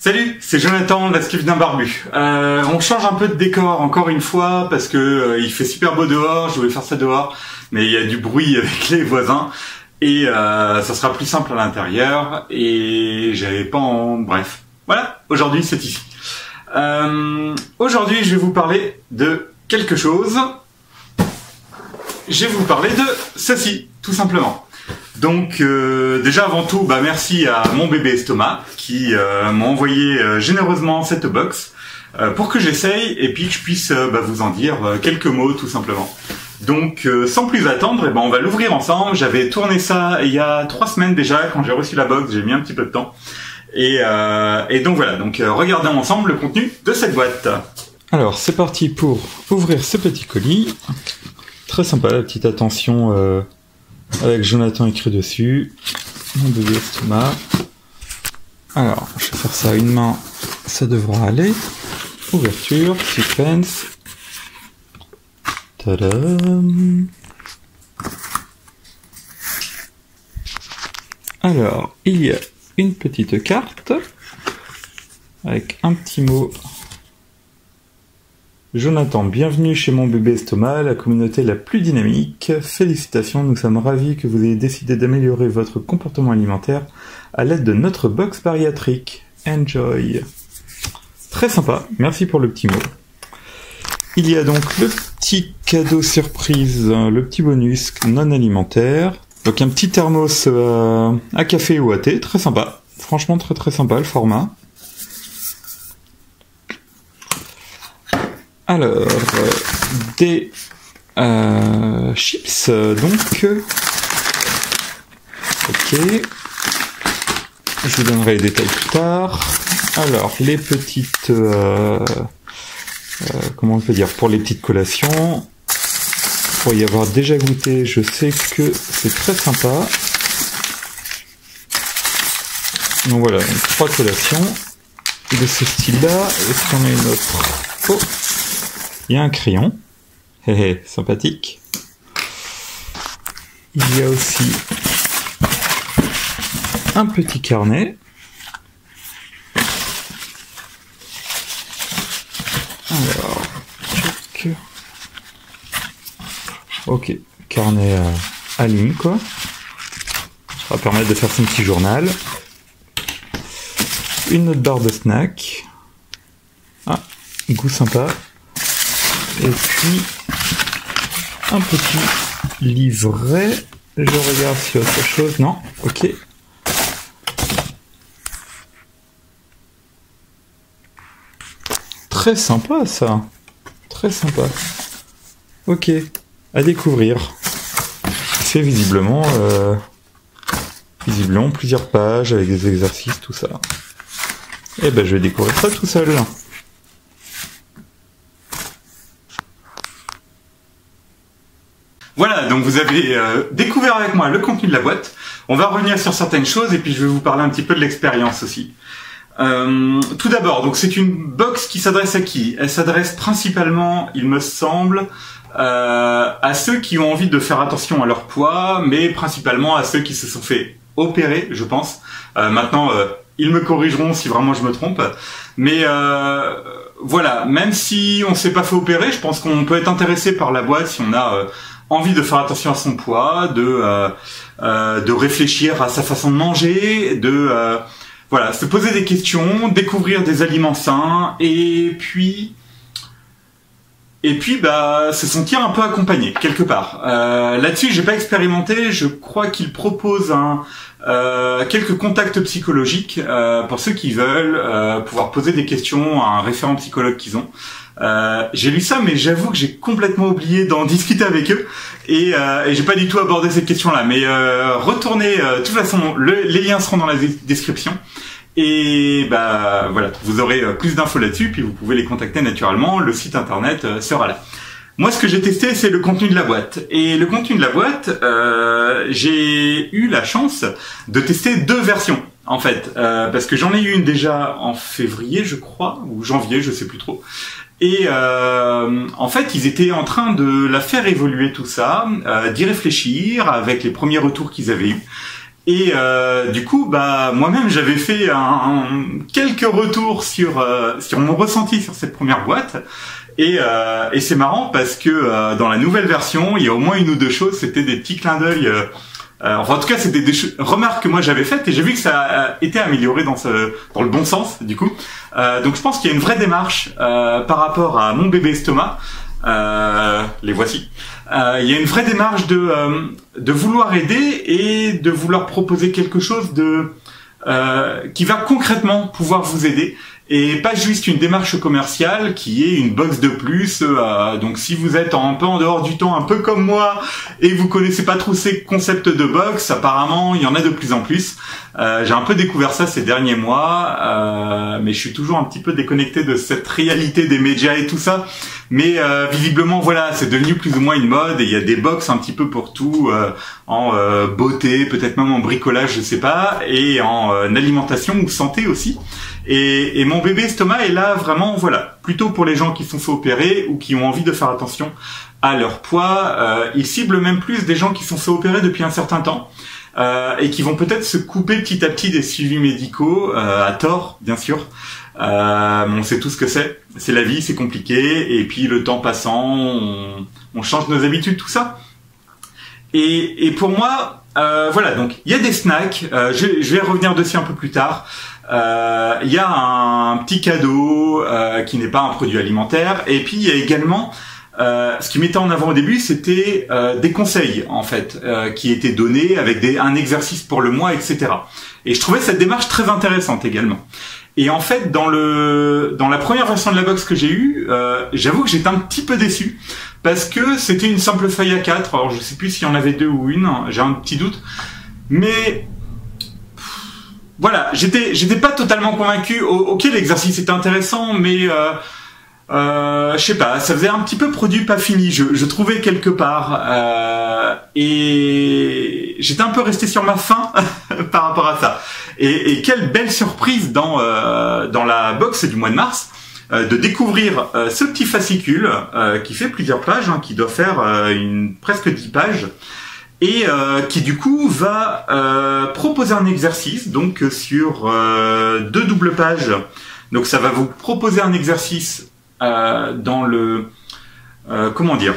Salut, c'est Jonathan, la Skiff d'un barbu. On change un peu de décor encore une fois parce que il fait super beau dehors, je voulais faire ça dehors, mais il y a du bruit avec les voisins et ça sera plus simple à l'intérieur et j'avais pas en... Bref, voilà, aujourd'hui c'est ici. Aujourd'hui je vais vous parler de quelque chose. Je vais vous parler de ceci, tout simplement. Donc déjà avant tout, merci à mon bébé Estomac qui m'a envoyé généreusement cette box pour que j'essaye et puis que je puisse vous en dire quelques mots tout simplement. Donc sans plus attendre, on va l'ouvrir ensemble. J'avais tourné ça il y a 3 semaines déjà quand j'ai reçu la box, j'ai mis un petit peu de temps. Et donc voilà, donc regardons ensemble le contenu de cette boîte. Alors c'est parti pour ouvrir ce petit colis. Très sympa la petite attention avec Jonathan écrit dessus. Mon bébé Estomac. Alors, je vais faire ça à une main, ça devra aller. Ouverture, suspense. Tadam. Alors, il y a une petite carte avec un petit mot. Jonathan, bienvenue chez mon bébé Estomac, la communauté la plus dynamique. Félicitations, nous sommes ravis que vous ayez décidé d'améliorer votre comportement alimentaire à l'aide de notre box bariatrique. Enjoy. Très sympa, merci pour le petit mot. Il y a donc le petit cadeau surprise, le petit bonus non alimentaire. Donc un petit thermos à café ou à thé, très sympa. Franchement très sympa le format. Alors, des chips, donc, ok, je vous donnerai les détails plus tard. Alors, les petites, comment on peut dire, pour les petites collations, pour y avoir déjà goûté, je sais que c'est très sympa. Donc voilà, 3 collations de ce style-là. Est-ce qu'on a une autre? Oh, il y a un crayon, sympathique. Il y a aussi un petit carnet. Alors, check. Ok, carnet à ligne quoi. Ça va permettre de faire son petit journal. Une autre barre de snack. Ah, goût sympa. Et puis un petit livret. Je regarde si autre chose. Non, ok. Très sympa ça. Très sympa. Ok. À découvrir. C'est visiblement plusieurs pages avec des exercices, tout ça. Et je vais découvrir ça tout seul. Voilà, donc vous avez découvert avec moi le contenu de la boîte. On va revenir sur certaines choses et puis je vais vous parler un petit peu de l'expérience aussi. Tout d'abord, donc c'est une box qui s'adresse à qui? Elle s'adresse principalement, il me semble, à ceux qui ont envie de faire attention à leur poids, mais principalement à ceux qui se sont fait opérer, je pense. Maintenant, ils me corrigeront si vraiment je me trompe. Mais voilà, même si on s'est pas fait opérer, je pense qu'on peut être intéressé par la boîte si on a envie de faire attention à son poids, de réfléchir à sa façon de manger, voilà, se poser des questions, découvrir des aliments sains et puis se sentir un peu accompagné quelque part. Là-dessus, j'ai pas expérimenté. Je crois qu'il propose quelques contacts psychologiques pour ceux qui veulent pouvoir poser des questions à un référent psychologue qu'ils ont. J'ai lu ça, mais j'avoue que j'ai complètement oublié d'en discuter avec eux et j'ai pas du tout abordé cette question-là. Mais retournez, de toute façon, les liens seront dans la description. Et voilà, vous aurez plus d'infos là-dessus, puis vous pouvez les contacter naturellement. Le site internet sera là. Moi, ce que j'ai testé, c'est le contenu de la boîte. Et le contenu de la boîte, j'ai eu la chance de tester 2 versions, en fait, parce que j'en ai eu une déjà en février, je crois, ou janvier, je sais plus trop. Et en fait, ils étaient en train de la faire évoluer tout ça, d'y réfléchir avec les premiers retours qu'ils avaient eus. Et du coup, moi-même, j'avais fait quelques retours sur mon ressenti sur cette première boîte. Et c'est marrant parce que dans la nouvelle version, il y a au moins une ou deux choses. C'était des petits clins d'œil. Enfin, en tout cas, c'était des remarques que moi j'avais faites et j'ai vu que ça a été amélioré dans le bon sens. Du coup, donc je pense qu'il y a une vraie démarche par rapport à mon bébé estomac. Les voici. Il y a une vraie démarche de vouloir aider et de vouloir proposer quelque chose qui va concrètement pouvoir vous aider et pas juste une démarche commerciale qui est une box de plus. Donc si vous êtes un peu en dehors du temps, un peu comme moi, et vous connaissez pas trop ces concepts de box, apparemment il y en a de plus en plus. J'ai un peu découvert ça ces derniers mois, mais je suis toujours un petit peu déconnecté de cette réalité des médias et tout ça. Mais visiblement, voilà, c'est devenu plus ou moins une mode et il y a des box un petit peu pour tout, en beauté, peut-être même en bricolage, je sais pas, et en alimentation ou santé aussi. Et mon bébé estomac est là vraiment, voilà, plutôt pour les gens qui sont fait opérer ou qui ont envie de faire attention à leur poids. Il cible même plus des gens qui sont fait opérer depuis un certain temps. Et qui vont peut-être se couper petit à petit des suivis médicaux, à tort, bien sûr. On sait tout ce que c'est la vie, c'est compliqué, et puis le temps passant, on change nos habitudes, tout ça. Et pour moi, voilà, donc il y a des snacks, je vais revenir dessus un peu plus tard. Il y a un petit cadeau qui n'est pas un produit alimentaire, et puis il y a également ce qui mettait en avant au début, c'était des conseils en fait qui étaient donnés avec un exercice pour le mois, etc. Et je trouvais cette démarche très intéressante également. Et en fait, dans la première version de la box que j'ai eue, j'avoue que j'étais un petit peu déçu parce que c'était une simple feuille A4. Alors je sais plus s'il y en avait deux ou une, j'ai un petit doute, mais voilà, j'étais pas totalement convaincu. Ok, l'exercice était intéressant, mais je sais pas, ça faisait un petit peu produit pas fini, je trouvais quelque part, et j'étais un peu resté sur ma faim par rapport à ça. Et quelle belle surprise dans la box du mois de mars de découvrir ce petit fascicule qui fait plusieurs pages, qui doit faire presque 10 pages. Et qui du coup va proposer un exercice donc sur 2 doubles pages. Donc ça va vous proposer un exercice dans le comment dire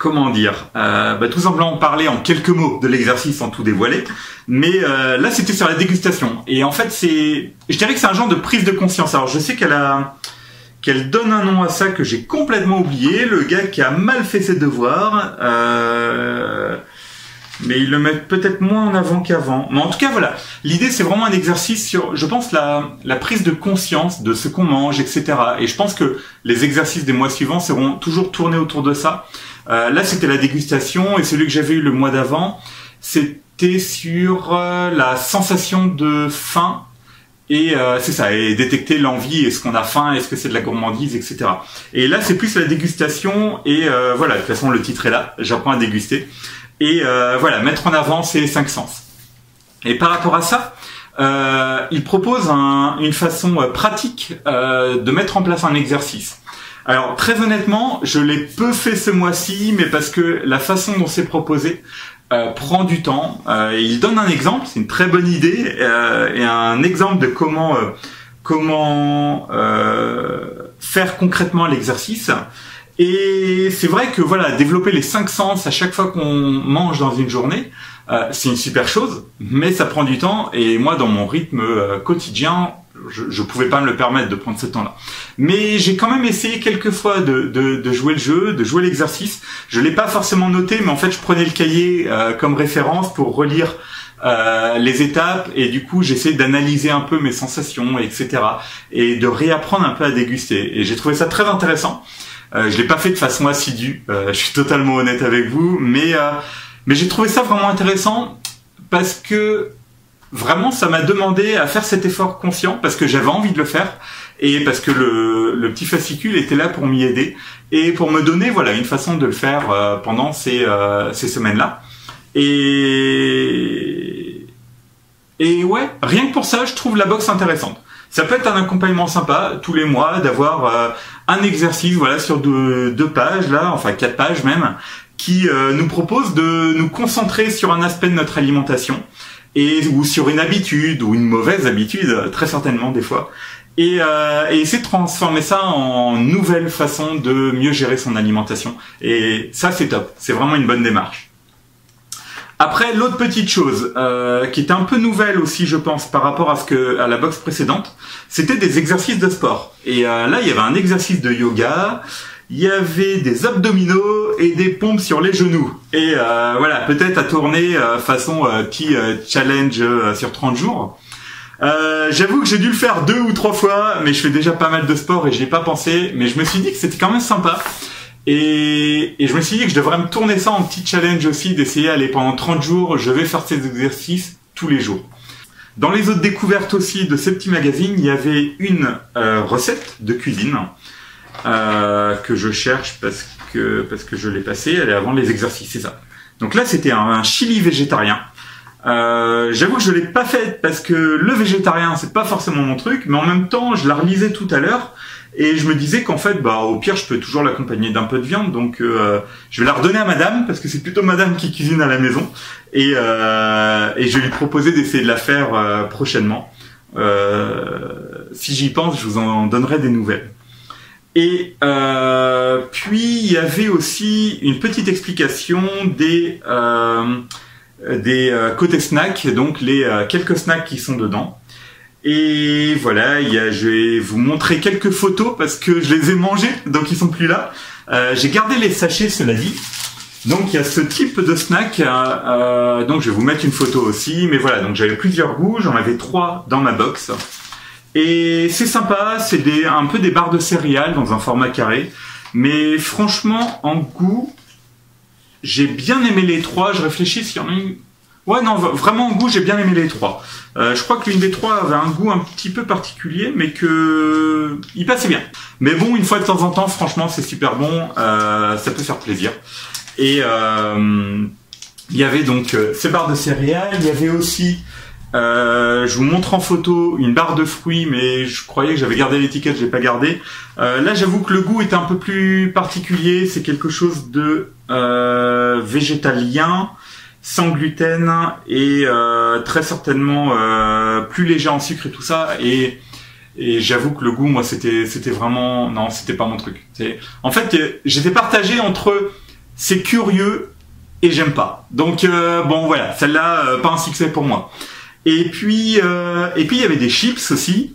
tout simplement parler en quelques mots de l'exercice sans tout dévoiler, mais là c'était sur la dégustation et en fait je dirais que c'est un genre de prise de conscience. Alors je sais qu'elle donne un nom à ça que j'ai complètement oublié, le gars qui a mal fait ses devoirs, mais il le met peut-être moins en avant qu'avant. Mais en tout cas, voilà. L'idée, c'est vraiment un exercice sur, je pense, la prise de conscience de ce qu'on mange, etc. Et je pense que les exercices des mois suivants seront toujours tournés autour de ça. Là, c'était la dégustation, et celui que j'avais eu le mois d'avant, c'était sur la sensation de faim. Et c'est ça, et détecter l'envie, est-ce qu'on a faim, est-ce que c'est de la gourmandise, etc. Et là, c'est plus la dégustation, et voilà, de toute façon, le titre est là, j'apprends à déguster. Et voilà, mettre en avant ces 5 sens. Et par rapport à ça, il propose une façon pratique de mettre en place un exercice. Alors très honnêtement, je l'ai peu fait ce mois-ci, mais parce que la façon dont c'est proposé prend du temps. Il donne un exemple, c'est une très bonne idée, et un exemple de comment faire concrètement l'exercice. Et c'est vrai que voilà, développer les 5 sens à chaque fois qu'on mange dans une journée, c'est une super chose, mais ça prend du temps. Et moi, dans mon rythme quotidien, je pouvais pas me le permettre de prendre ce temps-là. Mais j'ai quand même essayé quelques fois de jouer le jeu, de jouer l'exercice. Je l'ai pas forcément noté, mais en fait, je prenais le cahier comme référence pour relire les étapes, et du coup j'essaie d'analyser un peu mes sensations, etc. et de réapprendre un peu à déguster. Et j'ai trouvé ça très intéressant. Je l'ai pas fait de façon assidue, je suis totalement honnête avec vous, mais j'ai trouvé ça vraiment intéressant parce que vraiment ça m'a demandé à faire cet effort conscient, parce que j'avais envie de le faire et parce que le petit fascicule était là pour m'y aider et pour me donner voilà une façon de le faire pendant ces semaines-là. Et ouais, rien que pour ça, je trouve la box intéressante. Ça peut être un accompagnement sympa tous les mois d'avoir un exercice voilà sur 2 pages là, enfin 4 pages même, qui nous propose de nous concentrer sur un aspect de notre alimentation ou sur une habitude ou une mauvaise habitude, très certainement des fois. Et essayer de transformer ça en nouvelle façon de mieux gérer son alimentation. Et ça, c'est top. C'est vraiment une bonne démarche. Après, l'autre petite chose qui était un peu nouvelle aussi, je pense, par rapport à la box précédente, c'était des exercices de sport. Et là, il y avait un exercice de yoga, il y avait des abdominaux et des pompes sur les genoux. Et voilà, peut-être à tourner façon petit challenge sur 30 jours. J'avoue que j'ai dû le faire 2 ou 3 fois, mais je fais déjà pas mal de sport et j'y ai pas pensé. Mais je me suis dit que c'était quand même sympa. Et je me suis dit que je devrais me tourner ça en petit challenge aussi, d'essayer, allez, pendant 30 jours, je vais faire ces exercices tous les jours. Dans les autres découvertes aussi de ces petits magazines, il y avait une recette de cuisine que je cherche parce que je l'ai passée, elle est avant les exercices, c'est ça. Donc là, c'était un chili végétarien. J'avoue que je l'ai pas faite parce que le végétarien c'est pas forcément mon truc, mais en même temps je la relisais tout à l'heure et je me disais qu'en fait au pire je peux toujours l'accompagner d'un peu de viande, donc je vais la redonner à madame parce que c'est plutôt madame qui cuisine à la maison et je vais lui proposer d'essayer de la faire prochainement. Si j'y pense, je vous en donnerai des nouvelles. Et puis il y avait aussi une petite explication des côtés snacks, donc les quelques snacks qui sont dedans. Et voilà, je vais vous montrer quelques photos parce que je les ai mangés, donc ils sont plus là. J'ai gardé les sachets, cela dit. Donc il y a ce type de snack, donc je vais vous mettre une photo aussi. Mais voilà, donc j'avais plusieurs goûts, j'en avais 3 dans ma box. Et c'est sympa, c'est un peu des barres de céréales dans un format carré. Mais franchement, en goût, j'ai bien aimé les 3, je réfléchis s'il y en a une... Ouais, non, vraiment en goût, j'ai bien aimé les 3. Je crois que l'une des 3 avait un goût un petit peu particulier, mais que il passait bien. Mais bon, une fois de temps en temps, franchement, c'est super bon, ça peut faire plaisir. Et il y avait donc ces barres de céréales, il y avait aussi... je vous montre en photo une barre de fruits, mais je croyais que j'avais gardé l'étiquette, je l'ai pas gardé. Là, j'avoue que le goût est un peu plus particulier. C'est quelque chose de végétalien, sans gluten et très certainement plus léger en sucre et tout ça. Et j'avoue que le goût, moi, c'était vraiment non, c'était pas mon truc. En fait, j'étais partagé entre c'est curieux et j'aime pas. Donc bon, voilà, celle-là, pas un succès pour moi. Et puis il y avait des chips aussi.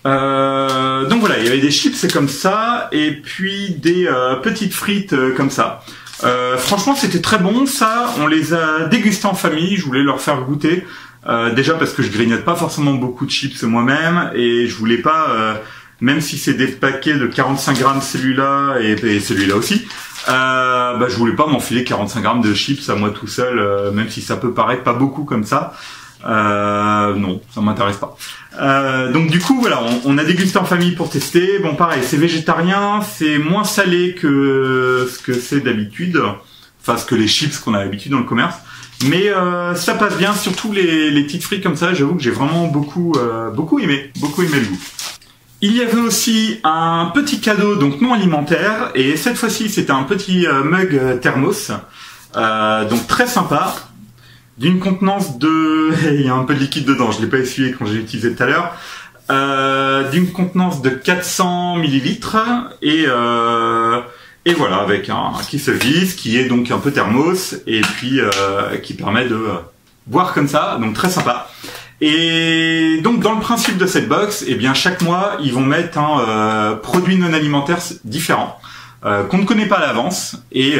Donc voilà, il y avait des chips comme ça, et puis des petites frites comme ça. Franchement, c'était très bon. Ça, on les a dégustés en famille. Je voulais leur faire goûter. Déjà parce que je grignote pas forcément beaucoup de chips moi-même, et je voulais pas, même si c'est des paquets de 45 grammes celui-là et celui-là aussi, je voulais pas m'enfiler 45 grammes de chips à moi tout seul, même si ça peut paraître pas beaucoup comme ça. Non, ça m'intéresse pas. Donc du coup voilà, on a dégusté en famille pour tester. Bon pareil, c'est végétarien, c'est moins salé que ce que c'est d'habitude, enfin ce que les chips qu'on a l'habitude dans le commerce. Mais ça passe bien, surtout les petites frites comme ça. J'avoue que j'ai vraiment beaucoup aimé le goût. Il y avait aussi un petit cadeau donc non alimentaire, et cette fois-ci c'était un petit mug thermos, donc très sympa. D'une contenance de... Il y a un peu de liquide dedans, je l'ai pas essuyé quand j'ai utilisé tout à l'heure. D'une contenance de 400 millilitres et voilà, avec un qui se visse, qui est donc un peu thermos, et puis qui permet de boire comme ça, donc très sympa. Et donc dans le principe de cette box, eh bien chaque mois ils vont mettre un produit non alimentaire différent qu'on ne connaît pas à l'avance, et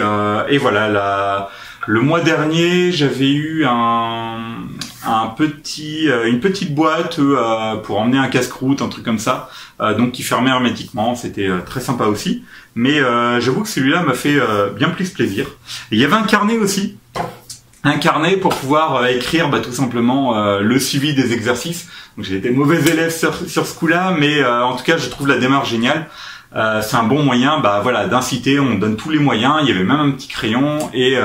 voilà. Le mois dernier, j'avais eu une petite boîte pour emmener un casse-croûte, un truc comme ça, donc qui fermait hermétiquement. C'était très sympa aussi. Mais j'avoue que celui-là m'a fait bien plus plaisir. Et il y avait un carnet aussi, un carnet pour pouvoir écrire tout simplement le suivi des exercices. Donc j'ai été mauvais élève sur ce coup-là, mais en tout cas, je trouve la démarche géniale. C'est un bon moyen, voilà, d'inciter. On donne tous les moyens. Il y avait même un petit crayon et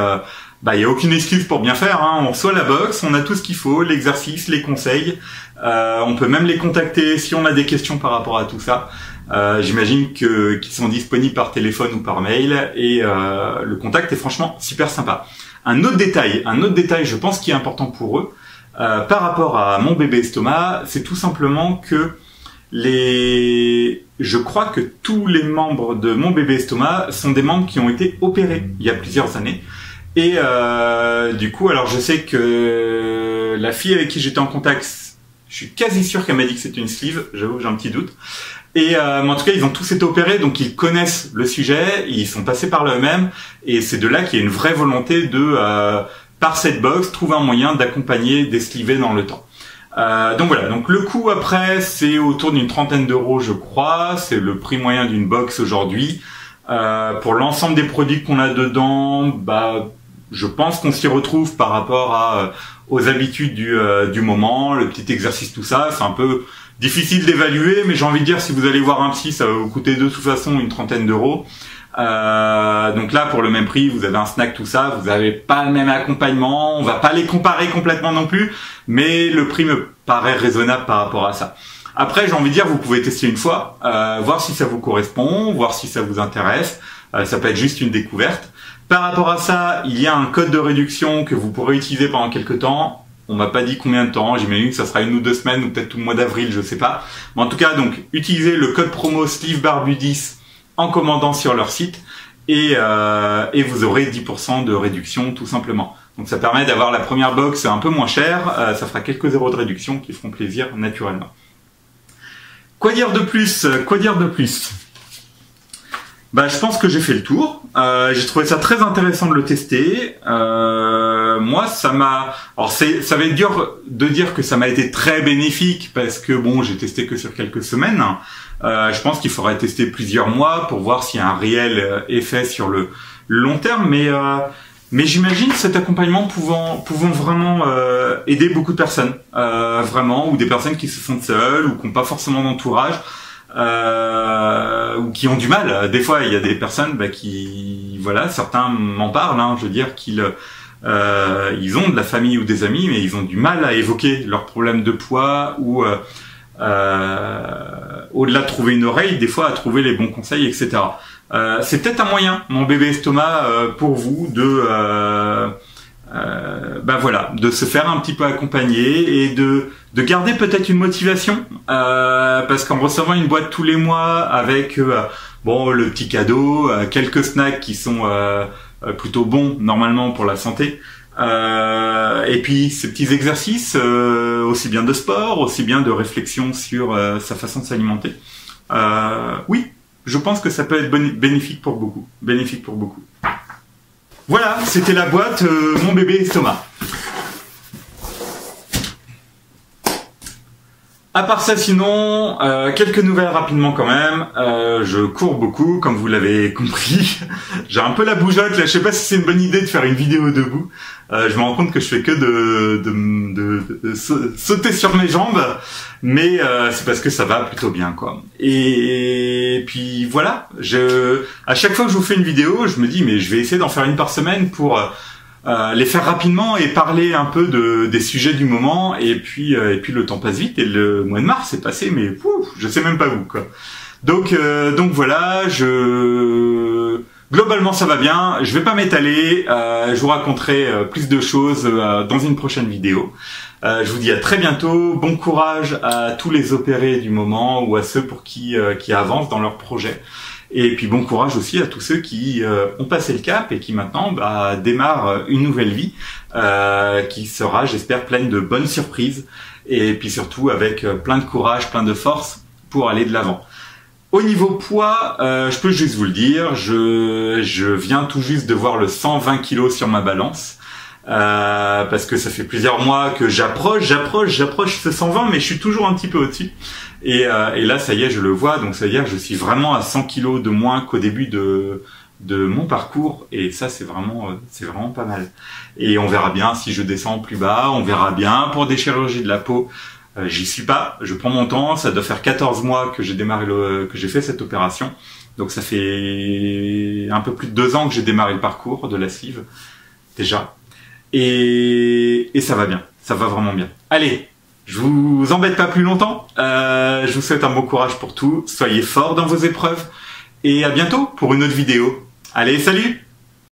il y a aucune excuse pour bien faire, hein. On reçoit la box, on a tout ce qu'il faut, l'exercice, les conseils. On peut même les contacter si on a des questions par rapport à tout ça. J'imagine qu'ils sont disponibles par téléphone ou par mail, et le contact est franchement super sympa. Un autre détail, je pense qui est important pour eux, par rapport à mon bébé estomac, c'est tout simplement que je crois que tous les membres de mon bébé estomac sont des membres qui ont été opérés il y a plusieurs années. Et du coup, alors je sais que la fille avec qui j'étais en contact, je suis quasi sûr qu'elle m'a dit que c'était une sleeve, j'avoue que j'ai un petit doute. Et mais en tout cas, ils ont tous été opérés, donc ils connaissent le sujet, ils sont passés par là eux-mêmes, et c'est de là qu'il y a une vraie volonté de, par cette box, trouver un moyen d'accompagner des slivés dans le temps. Donc voilà, donc le coût après, c'est autour d'une 30aine d'euros, je crois, c'est le prix moyen d'une box aujourd'hui. Pour l'ensemble des produits qu'on a dedans, bah, je pense qu'on s'y retrouve par rapport aux habitudes du moment, le petit exercice, tout ça, c'est un peu difficile d'évaluer, mais j'ai envie de dire, si vous allez voir un psy, ça va vous coûter de toute façon une 30aine d'euros. Donc là, pour le même prix, vous avez un snack, tout ça, vous n'avez pas le même accompagnement, on va pas les comparer complètement non plus, mais le prix me paraît raisonnable par rapport à ça. Après, j'ai envie de dire, vous pouvez tester une fois, voir si ça vous correspond, voir si ça vous intéresse, ça peut être juste une découverte. Par rapport à ça, il y a un code de réduction que vous pourrez utiliser pendant quelques temps. On m'a pas dit combien de temps, j'imagine que ça sera 1 ou 2 semaines ou peut-être tout le mois d'avril, je sais pas. Mais en tout cas, donc, utilisez le code promo SleeveBarbu10 en commandant sur leur site et vous aurez 10% de réduction tout simplement. Donc ça permet d'avoir la première box un peu moins chère, ça fera quelques euros de réduction qui feront plaisir naturellement. Quoi dire de plus? Bah, je pense que j'ai fait le tour. J'ai trouvé ça très intéressant de le tester. Moi, ça m'a... Alors, ça va être dur de dire que ça m'a été très bénéfique parce que, bon, j'ai testé que sur quelques semaines. Je pense qu'il faudrait tester plusieurs mois pour voir s'il y a un réel effet sur le long terme. Mais j'imagine cet accompagnement pouvant vraiment aider beaucoup de personnes. Vraiment, ou des personnes qui se sentent seules ou qui n'ont pas forcément d'entourage. Ou qui ont du mal. Des fois, il y a des personnes qui, voilà, certains m'en parlent, hein, je veux dire qu'ils ils ont de la famille ou des amis, mais ils ont du mal à évoquer leurs problèmes de poids ou au-delà de trouver une oreille, des fois à trouver les bons conseils, etc. C'est peut-être un moyen, mon bébé estomac, pour vous de voilà, de se faire un petit peu accompagner et de garder peut-être une motivation, parce qu'en recevant une boîte tous les mois avec bon, le petit cadeau, quelques snacks qui sont plutôt bons normalement pour la santé, et puis ces petits exercices, aussi bien de sport, aussi bien de réflexion sur sa façon de s'alimenter. Oui, je pense que ça peut être bénéfique pour beaucoup. Voilà, c'était la boîte Mon bébé estomac. À part ça, sinon, quelques nouvelles rapidement quand même. Je cours beaucoup, comme vous l'avez compris. J'ai un peu la bougeotte, là. Je sais pas si c'est une bonne idée de faire une vidéo debout. Je me rends compte que je fais que de sauter sur mes jambes, mais c'est parce que ça va plutôt bien, quoi. Et puis voilà. À chaque fois que je vous fais une vidéo, je me dis, mais je vais essayer d'en faire une par semaine pour les faire rapidement et parler un peu des sujets du moment, et puis le temps passe vite et le mois de mars est passé, mais je sais même pas où, quoi. Donc voilà, globalement ça va bien, je vais pas m'étaler, je vous raconterai plus de choses dans une prochaine vidéo. Je vous dis à très bientôt, bon courage à tous les opérés du moment ou à ceux pour qui avancent dans leur projet. Et puis bon courage aussi à tous ceux qui ont passé le cap et qui maintenant démarrent une nouvelle vie qui sera, j'espère, pleine de bonnes surprises et puis surtout avec plein de courage, plein de force pour aller de l'avant. Au niveau poids, je peux juste vous le dire, je viens tout juste de voir le 120 kg sur ma balance. Parce que ça fait plusieurs mois que j'approche ce 120, mais je suis toujours un petit peu au-dessus. Et là, ça y est, je le vois, donc ça veut dire que je suis vraiment à 100 kg de moins qu'au début de mon parcours, et ça, c'est vraiment pas mal. Et on verra bien si je descends plus bas, on verra bien pour des chirurgies de la peau. J'y suis pas, je prends mon temps, ça doit faire 14 mois que j'ai démarré que j'ai fait cette opération. Donc ça fait un peu plus de 2 ans que j'ai démarré le parcours de la sleeve, déjà. Et ça va bien, ça va vraiment bien. Allez, je vous embête pas plus longtemps, je vous souhaite un bon courage pour tout, soyez forts dans vos épreuves, et à bientôt pour une autre vidéo. Allez, salut!